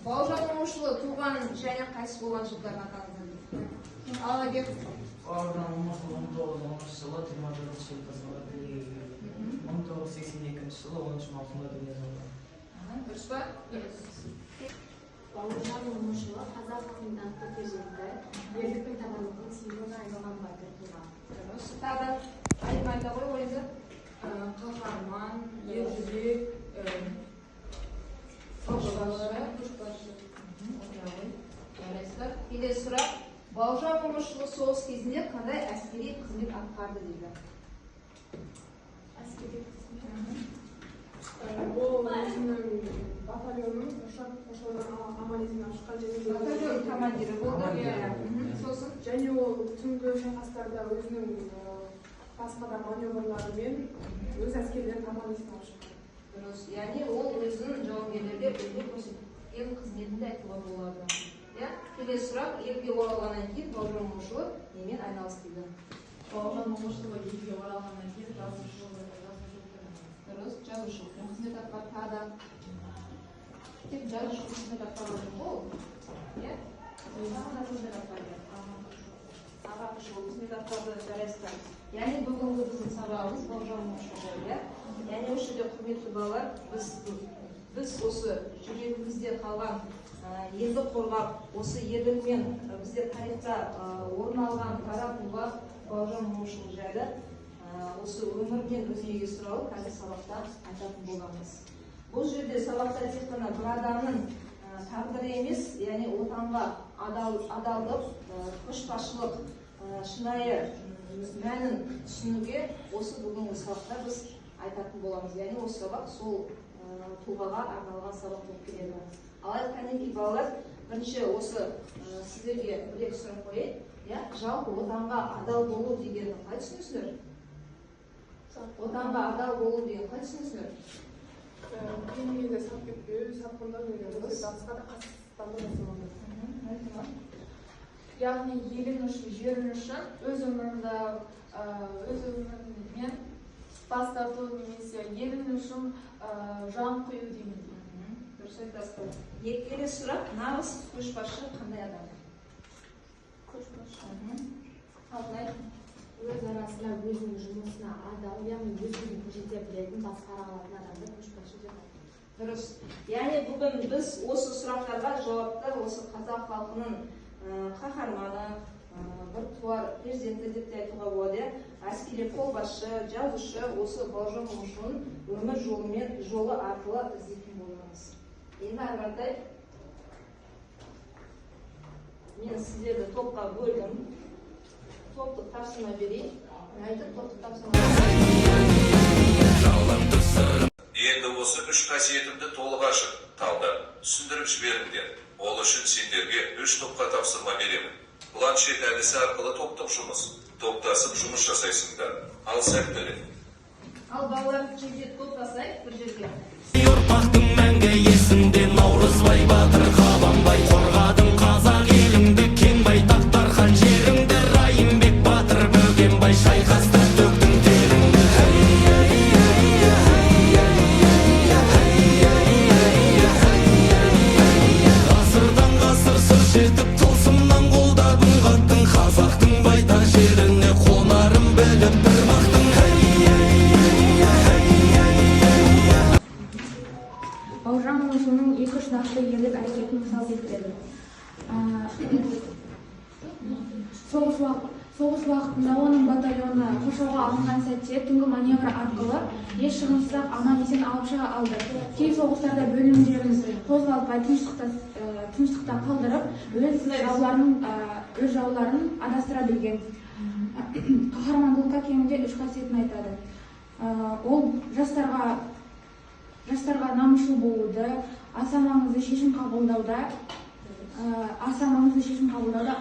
Бауыржан Момышұлы туған және қайтыс болған жылдарын атаңыздар. Ала кеп. Бауыржан Момышұлы 1910 жылы 24 желтоқсанда дүниеге келді. 1982 жылы 10 маусымда дүниеге келді. Дұрыс па? Бауыржан Момышұлы қазақ халқының көтерілді, ерлік пен табандылықтың символына айналған батыр тұлға. Дұрыс. Тағы айта ғой ойыңды. Қаһарман, ержүрек, көшбасшы. Жарайсыздар. Келесі сұрақ. Бауыржан Момышұлы соғыс кезінде қандай әскери қызмет атқарды дейді? Әскери қызмет. Ол өзінің батальонның қошалған амализмнен шыққан Батальон командирі болды. Сосын және ол түнгі шайқастарда өзінің басқа да маневрларымен өз әскерлерін амализмнен шыққан. дұрыс. Яғни ол өзінің жауынгерлерге өнер көрсеткен қызметінде айтуға болады. Келесі сұрақ. Елге оралғаннан кейін Бауыржан Момышұлы немен айналысты дейді? Бауыржан Момышұлы елге оралғаннан кейін жазушылық Дұрыс. Жазушылық қызмет атқарды. Тағы да тек жазушылық қызмет атқарған ол. Ағартушылық қызмет атқарды. Жарайсыздар. Яғни бүгінгі біздің сабағымыз Бауыржан Момышұлы жайлы. Яғни осы жерде құрметті балалар, біз осы жүрегімізде қалған елді қорғап, осы ерлігімен біздер тарихта орын алған қара тұлға Бауыржан Момышұлы жайлы осы өмірінен өзгеге сұрау қазір сабақта айтатын боламыз. Бұл жерде сабақта тек қана бір адамның тағдыры емес, яғни отанға адалдық, көшбасшылық, шынайы мәнін түсінуге осы бүгінгі сабақта біз айтатын боламыз. Яғни осы сабақ сол тұлғаға арналған сабақ болып келеді. Ал айтқаннан кейін балалар, бірінші осы сіздерге бір-екі сұрақ қояйын. Жалпы отанға адал болу дегенді қалай түсінесіздер? Отанға адал болу деген қалай түсінесіздер? Кейінгі сап кетпеу, сапқындау деген басқа да қасыстандыру. яғни елің үшін, жерің үшін өз өмірмен бас тарту немесе елің үшін жан қою деймін. Дұрыс айтасыздар. Келесі сұрақ. Нағыз көшбасшы қандай адам? Көшбасшы. Алтынай. Өз арасында өзінің жұмысына адал, яғни өзін көрсете білетін, басқара алатын адамды көшбасшы деп атайды. Дұрыс. Яғни бүгін біз осы сұрақтарға жауапты осы қазақ халқының қаһарманы, біртуар перзенті деп те айтуға болады. Әскери қолбасшы, жазушы осы Бауыржан Момышұлының өмір жолы арқылы іздейтін боламыз. Енді ары қаратай мен сіздерді топқа бөлдім. Топтық тапсырма берейін. Айтып топтық тапсырма. Енді осы үш қасиетімді толық ашып, талдап, түсіндіріп жіберіңдер. Ол үшін сендерге үш топқа тапсырма беремін. Планшет әдісі арқылы топтық жұмыс. Топтасып жұмыс жасайсыңдар. Ал сәттілік. Ал балаларды жерге топтасайық бір жерге. Ұрпақтың мәңгі есінде Наурызбай батыр қабанбай қорғадың қазақ еліңді кең байтақтар хан жеріңді Райымбек батыр бөгенбай шайқаста төктің теріңді. Ғасырдан ғасыр сыр шертіп тылсымнан қолдадың қаттың қазақтың байтақ жеріне қонарын біліп бір мақтың. Бауыржан Момышұлының екі-үш нақты ерлік әрекетін мысал келтіреді. Соғыс уақытында оның батальоны қоршауға алынған сәтте түнгі маневр арқылы еш шығынсыз аман-есен алып шыға алды. Кей соғыстарда бөлімдерін қозғалтпай тыныштықта қалдырып, өз жауларын адастыра білген. Қаһармандылыққа кемінде үш қасиетін айтады. Ол жастарға намысшыл болуды, аса маңызды шешім қабылдауда,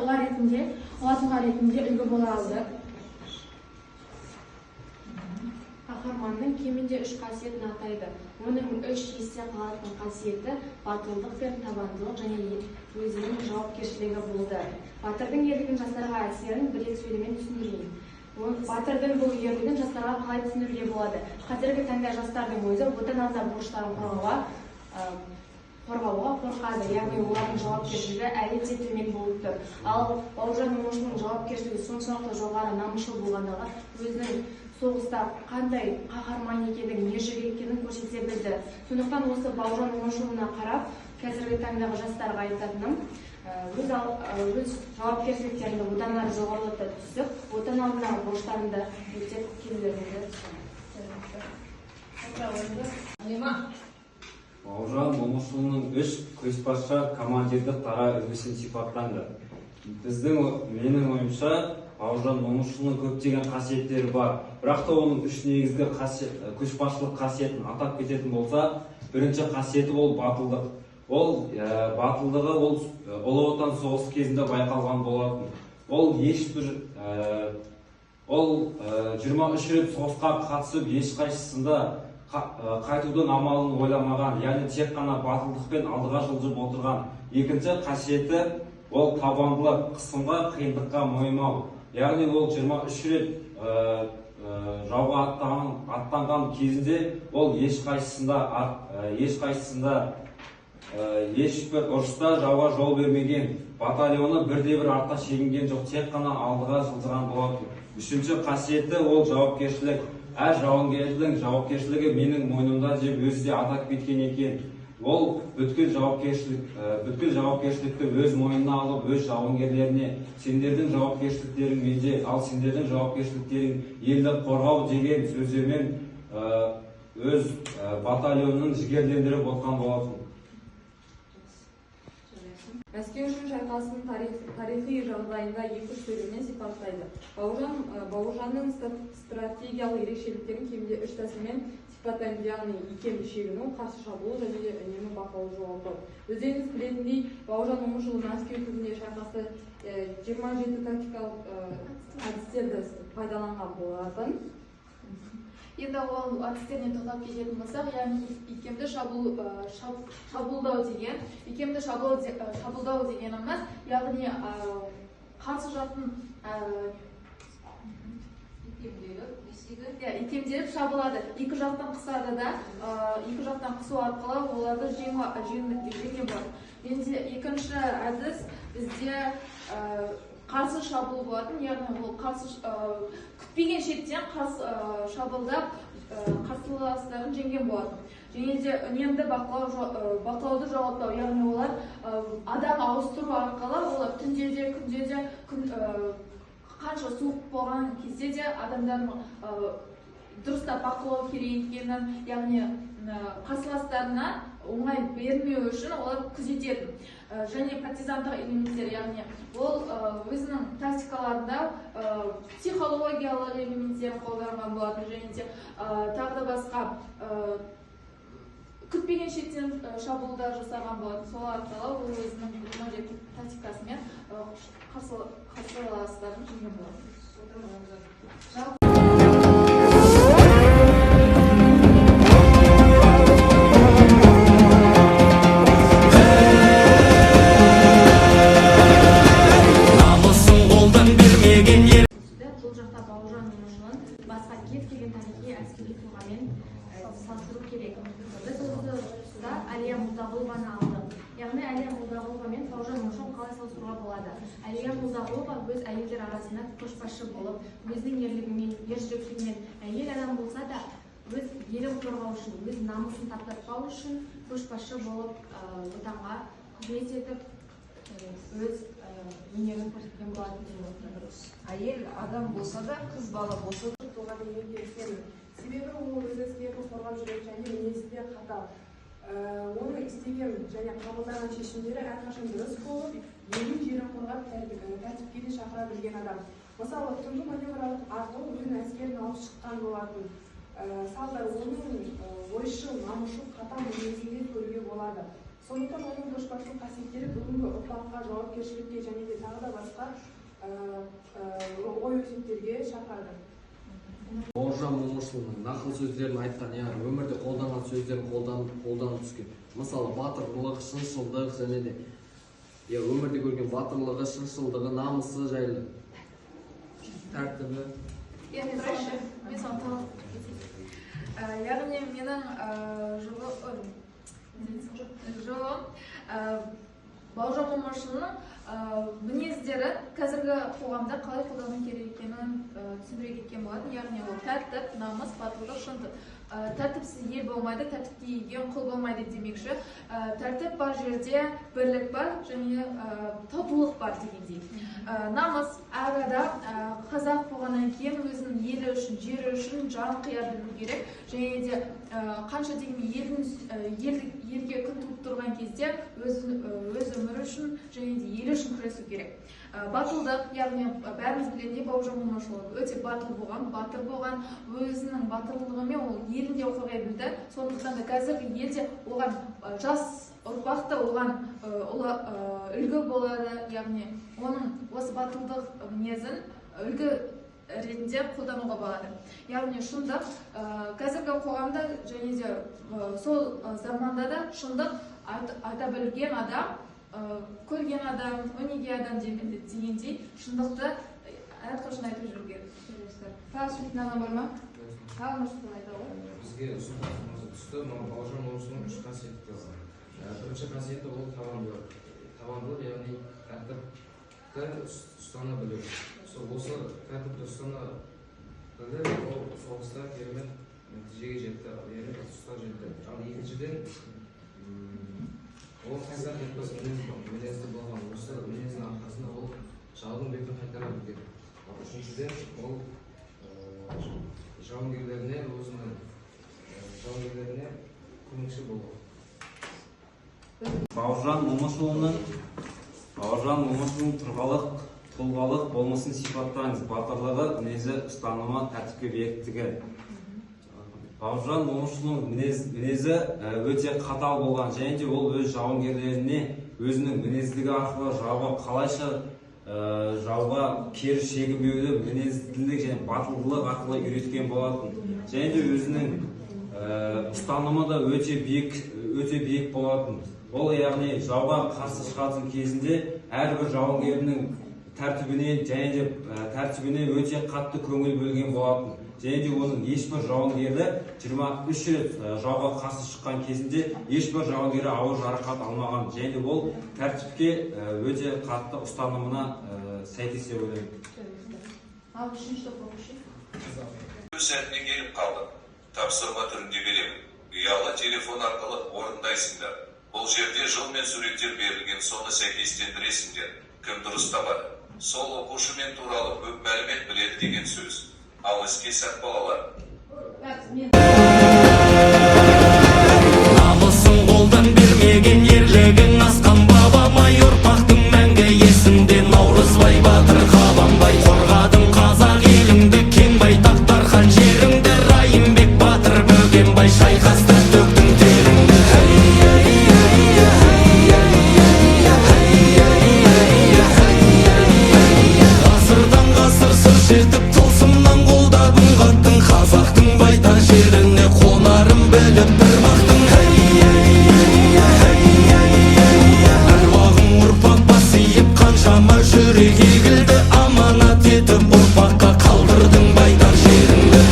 ұлы тұлға ретінде үлгі бола алды. Қаһарманның кемінде үш қасиетін атайды. Оның үш есте қалатын қасиеті батылдық пен табандылық және өзінің жауапкершілігі болды. Батырдың ерлігін жастарға әсерін бір рет сөйлеумен түсіндірейін. Батырдың бұл ерлігін жастарға қалай түсіндіруге болады? Қазіргі таңда жастардың өзі отан алда борыштарын қорғауға қорғауға қорқады, яғни олардың жауапкершілігі әлі де төмен болып тұр. Ал Бауыржан Момышұлының жауапкершілігі соншалықты жоғары, намысшыл болғандығы өзінің соғыста қандай қаһарман екенін, ержүрек екенін көрсете білді. Сондықтан осы Бауыржан Момышұлына қарап, қазіргі таңдағы жастарға айтатыным, өз жауапкершіліктерді одан ары жоғарылата түсіп, отан алдындағы борыштарында өтеп келулеріңді Бауыржан Момышұлының үш көшбасшы командирдік дара үлгісін сипаттанды. Менің ойымша, Бауыржан Момышұлының көптеген қасиеттері бар. Бірақ та оның үш негізгі көшбасшылық қасиетін атап кететін болса, бірінші қасиеті ол батылдық. Батылдығы Ұлы Отан соғысы кезінде байқалған болатын. Ол 23 рет соғысқа қатысып, ешқайсысында қайтудың амалын ойламаған, яғни тек қана батылдықпен алдыға жылжып отырған. Екінші қасиеті ол табандылық, қысымға, қиындыққа мойымау. Яғни ол 23 рет жауға аттанған кезінде ол ешбір ұрыста жауға жол бермеген, батальоны бірде-бір артқа шегінген жоқ, тек қана алдыға жылжыған болатын. Үшінші қасиеті ол жауапкершілік. Әр жауынгердің жауапкершілігі менің мойнымда деп өзі де атап кеткен екен. Ол бүткіл жауапкершілікті өз мойнына алып, өз жауынгерлеріне, сендердің жауапкершіліктерің менде, ал сендердің жауапкершіліктерің елді қорғау деген сөздермен өз батальонның жігерлендіріп отқан болатын. Мәскеу үшін шайқасының тарихи жағдайында екі сөйлеммен сипаттайды. Бауыржанның стратегиялық ерекшеліктерін кемінде үш тәсілмен сипаттайды, яғни икемді шегіну, қарсы шабуыл және де үнемі бақылауды жоғалтпау. Өздеріңіз білетіндей, Бауыржан Момышұлы Мәскеу түбінде шайқаста 27 тактикалық әдістерді пайдаланған болатын. Енді ол әдістеріне тоқтап кететін болсақ, яғни икемді шабуылдау дегеніміз, яғни қарсы жақтың икемделіп шабылады. Екі жақтан қысады да, екі жақтан қысу арқылы оларды жеңе болады. Енді екінші әдіс бізде қарсы шабуыл болатын, яғни ол күтпеген шеттен шабуылдап қарсыластарын жеңген болатын. Және де үнемді бақылауды жоғалтпау, яғни олар адам ауыстыру арқылы, олар түнде де, күнде де, қанша суық болған кезде де адамдардың дұрыстап бақылау керек екенін, яғни қарсыластарына оңай бермеу үшін олар күзетеді. Және партизандық элементтер, яғни ол өзінің тактикаларында психологиялық элементтерін қолданған болатын, және де тағы да басқа күтпеген шеттен шабуылдар жасаған болатын. Сол арқылы ол өзінің тактикасымен қарсыластарын жеңген болатын. Әлия Молдағұлованы алдық. Яғни Әлия Молдағұлова мен Бауыржан Момышұлын қалай салыстыруға болады? Әлия Молдағұлова өз әйелдер арасында көшбасшы болып, өзінің ерлігімен, ержүректігімен, әйел адам болса да өз елін қорғау үшін, өз намысын таптатпау үшін көшбасшы болып отанға қызмет етіп, өз өнерін көрсеткен болатын. Әйел адам болса да, қыз бала болса да туған деген келісемін. Себебі ол өз әскерін қорғап жүреді және мінезі де қатал. Оның істеген және қабылдаған шешімдері әрқашан дұрыс болып, елін жерін қорғап тәртіпке де шақыра білген адам. Мысалы, түнгі маневр арқылы өзінің әскерін алып шыққан болатын. Салдар оның ойшыл, намысшыл, қатал мінезінде көруге болады. Сондықтан оның көшбасшылық қасиеттері бүгінгі ұрпаққа жауапкершілікке және де тағы да басқа ой өсиеттерге шақырады. Бауыржан Момышұлының нақыл сөздерін айтқан, яғни өмірде қолданған сөздерін қолданып түскен. Мысалы, батырлық, шыншылдық және де өмірде көрген батырлығы, шыншылдығы, намысы жайлы тәртібі. Яғни менің жоқ. Бауыржан Момышұлының мінездері қазіргі қоғамда қалай қолдану керек екенін түсіндіре кеткен болатын. Яғни ол тәртіп, намыс, батылдық, шындық. Тәртіпсіз ел болмайды, тәртіпке ие құл болмайды демекші. Тәртіп бар жерде бірлік бар және татулық бар дегендей. Намыс әр адам қазақ болғаннан кейін өзінің елі үшін, жері үшін жан қия білу керек. Және де қанша дегенмен елге күн туып тұрған кезде өз өмірі үшін және де елі үшін күресу керек. Батылдық, яғни бәріміз білгендей Бауыржан Момышұлы өте батыл болған, батыр болған, өзінің батырлығымен ол елінде қорғай білді. Сондықтан да қазіргі елде оған жас ұрпақ та оған үлгі болады, яғни оның осы батылдық мінезін үлгі ретінде қолдануға болады. Яғни шындық қазіргі қоғамда және де сол заманда да шындық айта білген адам, көрген адам, өнеге адам дегендей шындықты әрқашан айтып жүру керек. Тағы сөйлейтін адам бар ма? Тағы Нұрсұлтан айтады ғой. Бізге ұсыныс түсті, Бауыржан Момышұлының 3 қасиеті бар. Бірінші қасиеті ол табандылық, яғни тәртіпті ұстана білу. Осы тәртіпті ұстана білу, ол соғыста керемет нәтижеге жетті, тұсқа жетті. Ал екіншіден, ол қазақ етпес мінезді болған, осы мінездің арқасында ол жаудың бетін қайтара білген. Ал үшіншіден, ол жауынгерлеріне көмекші болу. Бауыржан Момышұлының тұлғалық болмысын сипаттаңыз. Батырлығы, мінезі, ұстанымы, тәртіпке беріктігі. Бауыржан Момышұлының мінезі өте қатал болған, және де ол өз жауынгерлеріне өзінің мінездігі арқылы жауға қалайша жауға кері шегінбеуді мінезділік және батылдылық арқылы үйреткен болатын. Және де өзінің ұстанымы да өте биік болатын. Ол яғни жауға қарсы шығатын кезінде әрбір жауынгерінің тәртібіне өте қатты көңіл бөлген болатын. Және де оның ешбір жауынгері 23 рет жауға қарсы шыққан кезінде ешбір жауынгері ауыр жарақат алмаған. Және де ол тәртіпке өте қатты ұстанымына сәйкес деп ойлаймын. Ал үшінші топ оқушы. Өз сәтіне келіп қалды. Тапсырма түрінде беремін. Ұялы телефон арқылы орындайсыңдар. Бұл жерде жыл мен суреттер берілген, соны сәйкестендіресіңдер. Кім дұрыс табады? Сол оқушымен туралы көп мәлімет біледі деген сөз. Ал іске сәт балалар. Намысын қолдан бермеген, ерлігін асқан бабамай, ұрпақтың мәңгі есінде Наурызбай батыр Қабанбай. Қорғадың қазақ еліңді, кең байтақтар хан жеріңді, Райымбек батыр Бөгенбай шайқаста төктің теріңді. Ғасырдан ғасыр сыр шертіп тылсымнан қолдадың қаттың, қазақтың байтақ жеріне қонарын біліп бір бақтың. Әруағың ұрпақ басиып қаншама жүрек егілді, аманат етіп ұрпаққа қалдырдың байтақ жеріңді.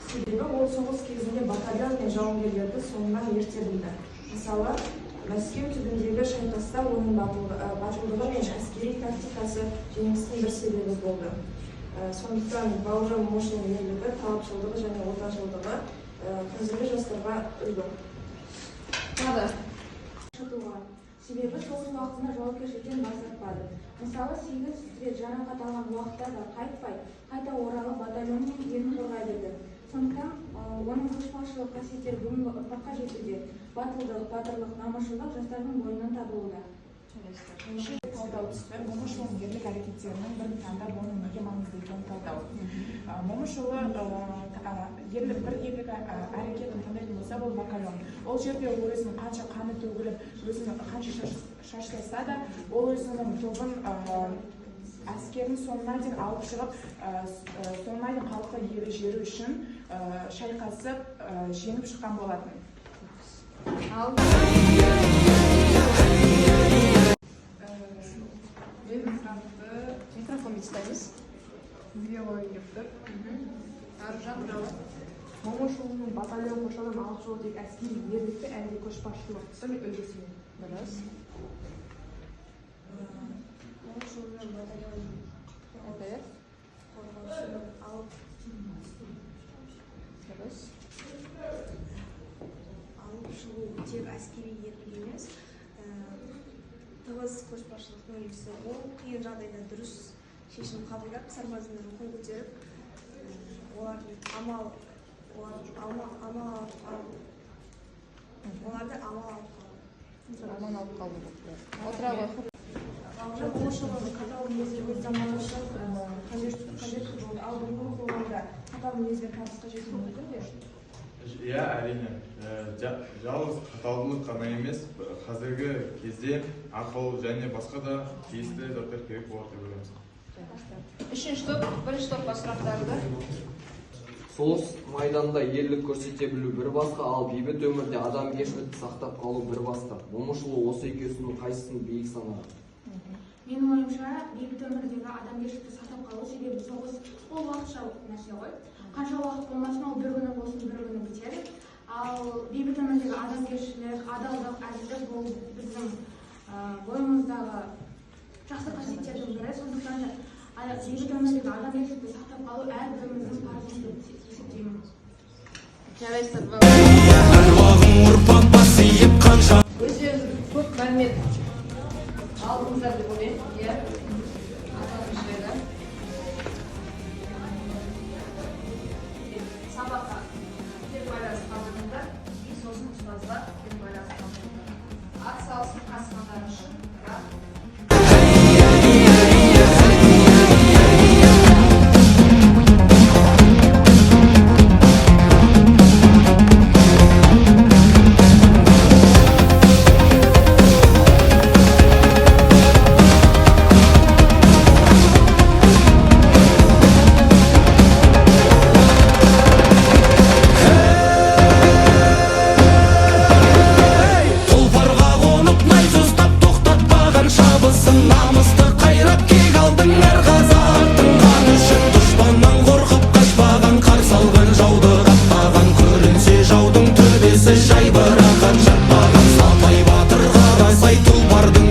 Себебі ол соғыс кезінде батальон мен жауынгерлерді соңынан ерте білді. Мысалы, Мәскеу түбіндегі шайқаста оның батылдығы мен әскери тактикасы жеңістің бір себебі болды. Сондықтан Бауыржан Момышұлының ерлігі, талапшылдығы және отаншылдығы қазіргі жастарға үлгі. Себебі соғыс уақытында жауапкершіліктен бас тартпады. Мысалы, 8 рет жарақат алған уақытта да қайтпай, қайта оралып батальонның елін қорғай берді. Сондықтан оның көшбасшылық қасиеттері бүгінгі ұрпаққа жетуде. Батылдық, батырлық, намысшылдық жастардың бойынан табылуда. Талдау түсті. Момышұлының ерлік әрекеттерінің бірін таңдап, оның неге маңызды екенін талдау. Момышұлы бір ерлік әрекетін таңдайтын болса, бұл батальон. Ол жерде өзінің қанша қаны төгіліп, өзінің қанша шаштаса да, ол өзінің тобын әскерін соңына дейін алып шығып, соңына Украина халқы жері үшін шайқасып жеңіп шыққан болатын. Mikrofon istemiz. Аружан туралы. Момышұлының батальон қоршаған алты жол тек әскери ерлікті әлде көшбасшылықты үлгісімен. Biraz. Momuşoğlu'nun batalyon. Evet. Korkusunun alt. Biraz. Алып шығу тек әскери ерлік емес, тығыз көшбасшылықтың үлгісі. Ол қиын жағдайда дұрыс шешім қабылдап, сарбаздың рухын көтеріп, оларды амал алып қалды. Momuşoğlu'nun қатал мінезі өз заманашыл қажет болды. Ал бүгінгі қоғамда қатал мінезбен табысқа жету мүмкін бе? Иә, әрине. Жалғыз қаталдылық қана емес, қазіргі кезде ақыл және басқа да тиісті заттар керек болады деп ойлаймыз. Үшінші топ, бірінші топқа сұрақтарды. Соғыс майданда ерлік көрсете білу бір басқа, ал бейбіт өмірде адамгершілікті сақтап қалу бір басқа. Момышұлы осы екеуісінің қайсысын биік санады? Менің ойымша, бейбіт өмірдегі адамгершілікті сақтап қалу, себебі соғыс ол уақытша нәрсе ғой. Қанша уақыт болмасын, ол бір күні болсын, бір күні бітеді. Ал бейбіт өмірдегі адамгершілік, адалдық, әділдік бұл біздің бойымыздағы жақсы қасиеттердің бірі. Сондықтан да бейбіт өмірдегі адамгершілікті сақтап қалу әрбіріміздің парызымыз деп есептеймін. Жарайсыздар. Әруағың ұрпақ басиып қанша Өздеріңіз көп мәлімет алдыңыздар деп ойлаймын. Иә. Аталмыш жерде. Сабаққа тек байланысып қалдырыңыздар. И сосын ұстаздар тек байланысып қалдырыңыздар. Ат салысып қатысқандар үшін рахмет. Тұлпарға қонып найза ұстап тоқтатпаған шабысын намысты қайрап кек алдың әр қазақтың қаны үшін дұшпаннан қорқып қашпаған қарсы алған жауды қақпаған көрінсе жаудың төбесі жайбарақат жатпаған Сапай батырға да сай тұлпардың